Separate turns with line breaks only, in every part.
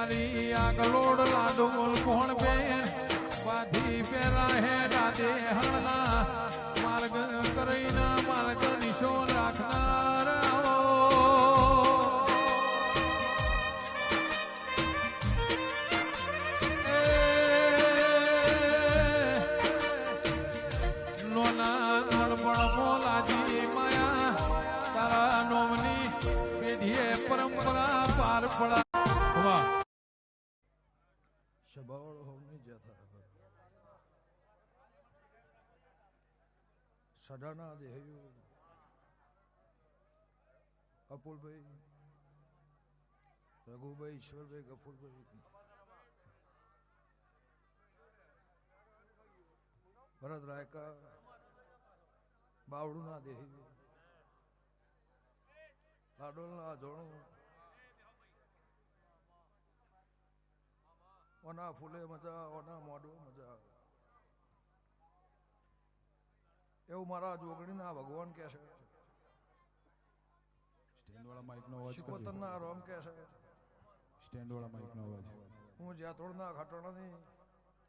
મારી આગલોડ લાડુ બોલ કોણ બેન બાધી પેરા હે રાધે હળના માર્ગ કરીને માર્ગ દિશો રાખનાર લોના અડપણ મોલાજી માયા તારા નોમની પેઢીએ પરંપરા પાર પડા
શબાળ હોની જથા સડાના દેહયો અપુલભાઈ રઘુભાઈ ઈશ્વરભાઈ ગફુરભાઈ ભરત રાયકા બાવડુના દેહયો લાડોલના જોણું ઓના ફૂલે મજા ઓના મોઢો મજા એવું મારા જોગણીના ભગવાન કહે છે.
સ્ટેન્ડ વાળા માઈક નો અવાજ
શિકોતરના રોમ કહે છે.
સ્ટેન્ડ વાળા માઈક નો અવાજ
હું જ્યાતોડના ખાટોણાની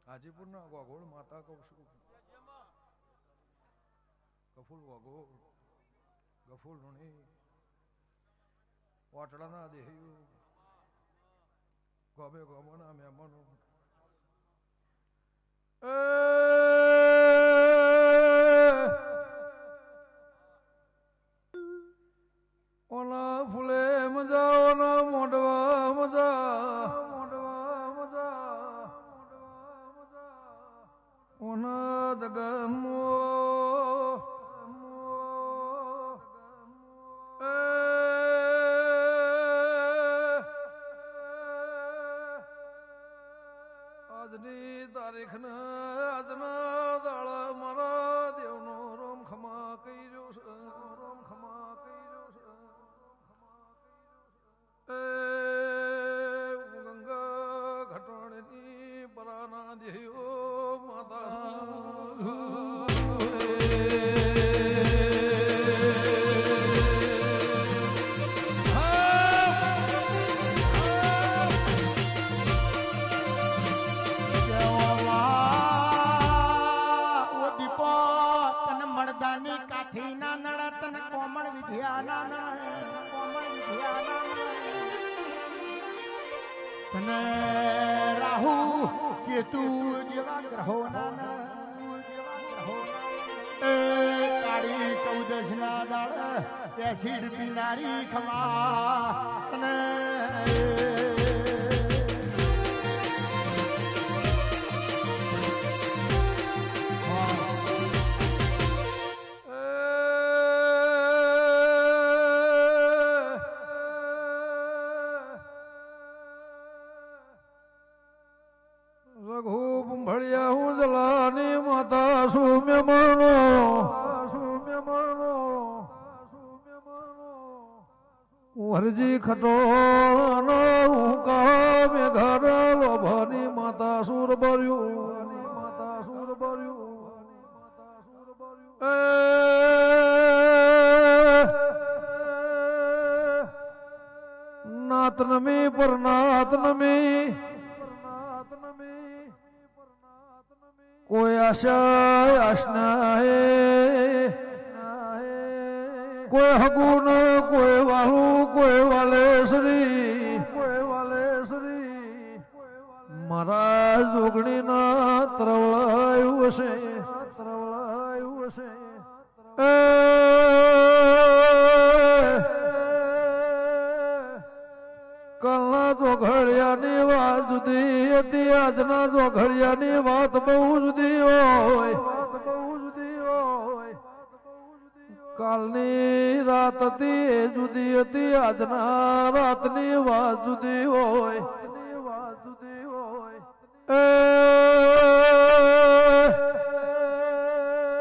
હાજીપુરના ગોગોળ માતા કહું છું. ગફુલ ગોગોળ ગફુલ ઋણી વાટડાના દેહયું ગોમે ગોમોના મહેમાનો ઓના ફૂલે મજા ઓના મોઢવા મજા ઓના જગન્મો આજની તારીખના આજના દાડા મારા દેવનો રોમ ખમા કર્યો છે. રોમ ખમા કર્યો છે. ગંગા ઘટાણની પરાના દેહયો માતા
તને રાહુ કેતુ જેવા ગ્રહો કાળી 14 ના દાડ એસિડ પીનારી ખમા તને
હરજી ખટોનો કામે ઘર લોભાની માતા સુર ભર્યું નાત નમી પર નાત નમી કોઈ આશા આશના હે કોઈ હગુન કોઈ વાલું કોઈ વાલેશ્રી મારા જોગણીના તરવળાયું હશે કાલના જોઘડિયાની વાત જુદી હતી આજના જોઘડિયાની વાત બહુ જુદી હોય કાલની રાત હતી એ જુદી હતી આજના રાતની વાત જુદી હોય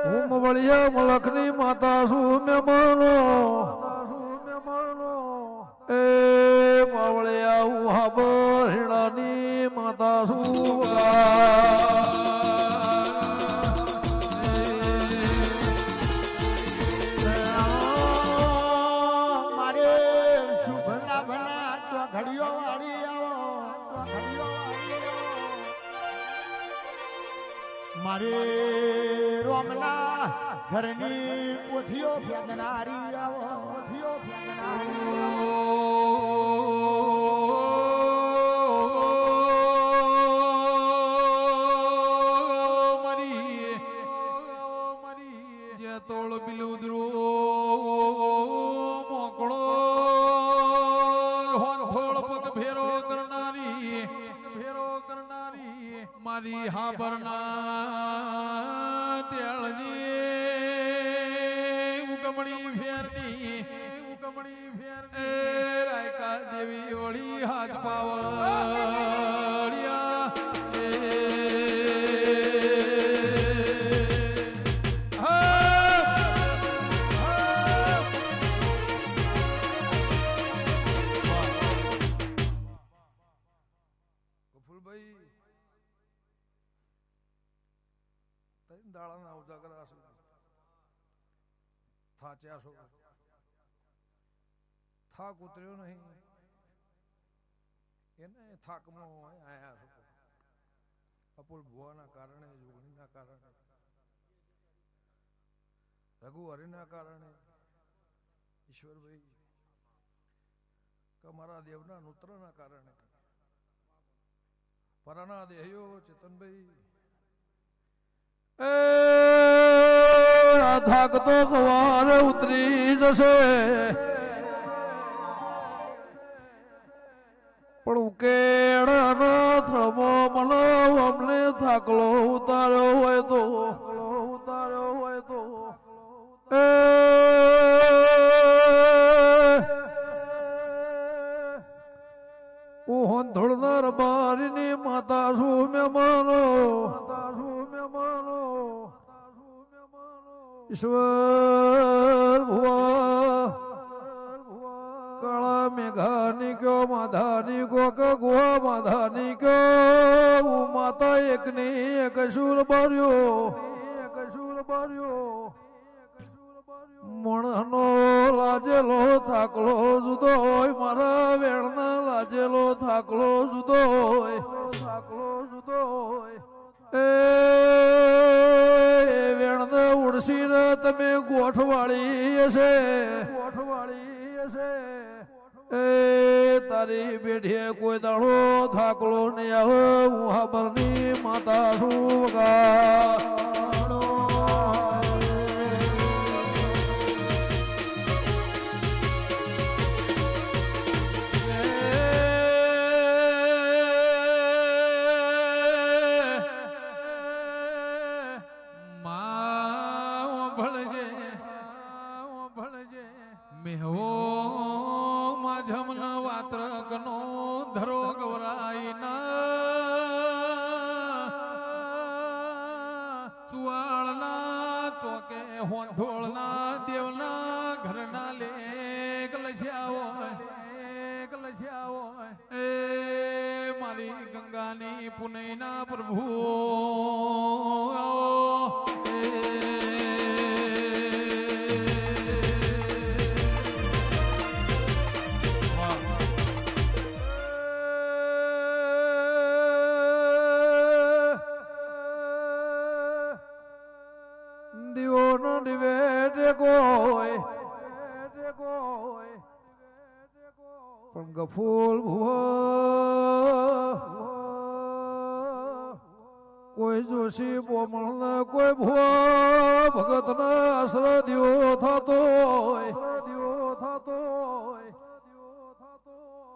હું વળિયા મલખની માતા છું મહેમાનો એ માવળિયા હું હાબર હીણાની માતા છું
ઘડીઓ વાળી આવો મારે રોમના ઘરની પોથીઓ ફેંકનારી આવો પોથીઓ
મારી જે તોળ બિલુદરો મોકળો હોંથોળ પગ ફેરો કરનારી મારી હાબરના તેળની ઉગમણી ફેરની એ રાયકા દેવી ઓળી હાથ પાવડિયા
દાળાના ઉજાગરા છો થાચ્યા છો થાક ઉતર્યો નહીં એને થાકમાં આયા છો અપુલ ભુવાના કારણે જોગણીના કારણે રઘુહરિના કારણે ઈશ્વરભાઈ કમારા દેવના નૂત્રના કારણે પરાના દેહયો ચેતનભાઈ થાક તો સવાર ઉતરી જશે પણ ઉકેડ થમો મને અમને થાકલો ઉતાર્યો હોય તો હોંધોળનાર બારીની માતા શું મહેમાનો ઈશ્વર ભુવા કાળા મેઘાની કયો માધાની કો ગુહા માધાની કયો માતા એકની એક સુર બાર્યો મણનો લાજેલો થાકલો જુદો હોય મારા વેણના લાજેલો થાકલો જુદો હોય વેણને ઉડસીને તમે ગોઠવાળી હશે એ તારી બેઠીએ કોઈ દાડો થાકલો નહીં આવે હું હાબરની માતા શું વગાડો
મેહો માધમન વાત્ર ગનો ધરો ગવરાઈના ચુવાળના ચોકે હોંધોળના દેવના ઘરના લેક લસ્યાઓ એ મારી ગંગાની પુનૈના પ્રભુ
પણ ગફૂલ ભુવા કોઈ જોશી બોમણ કોઈ ભુવા ભગત ના આશરો દિયો થતો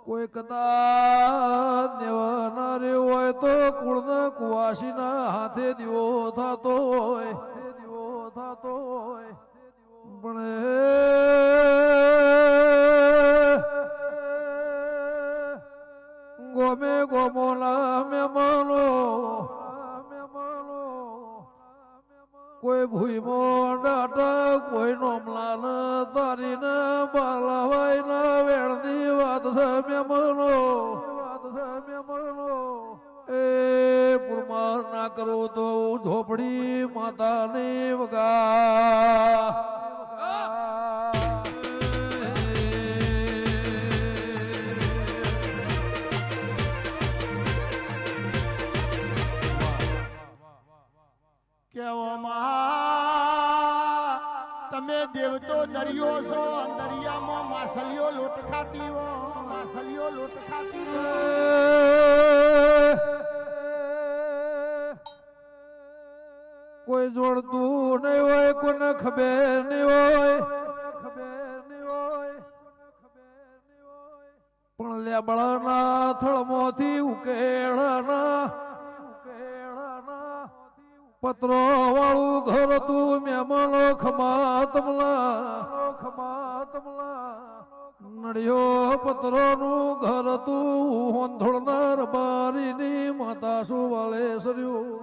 કોઈ કદાચ દેવાના હોય તો કુળના કુવાસીના હાથે દિયો થતો હોય પણ ગોમે ગોમોલા મહેમાનો કોઈ ભૂઈમો ડાટા કોઈ નોમલાન તારીને બાલાવાઈ ના વેણની વાત છે મહેમાનો એ પુરમાર ના કરો તો ઝોપડી માતાની વગા
તમે દેવતો દરિયો છો દરિયામાં માછલીઓ લોટ ખાતી હો માછલીઓ લોટ ખાતી હો
કોઈ જોડતું નહીં હોય કોને ખબર નહીં હોય પણ લેબડાના થળમાંથી ઉકેળાના પત્રો વાળું ઘર તું મહેમાનો ખમાતમલા નડિયો પત્રો નું ઘર તું હોંધોળનાર બારીની માતા શું વાલે સર્યું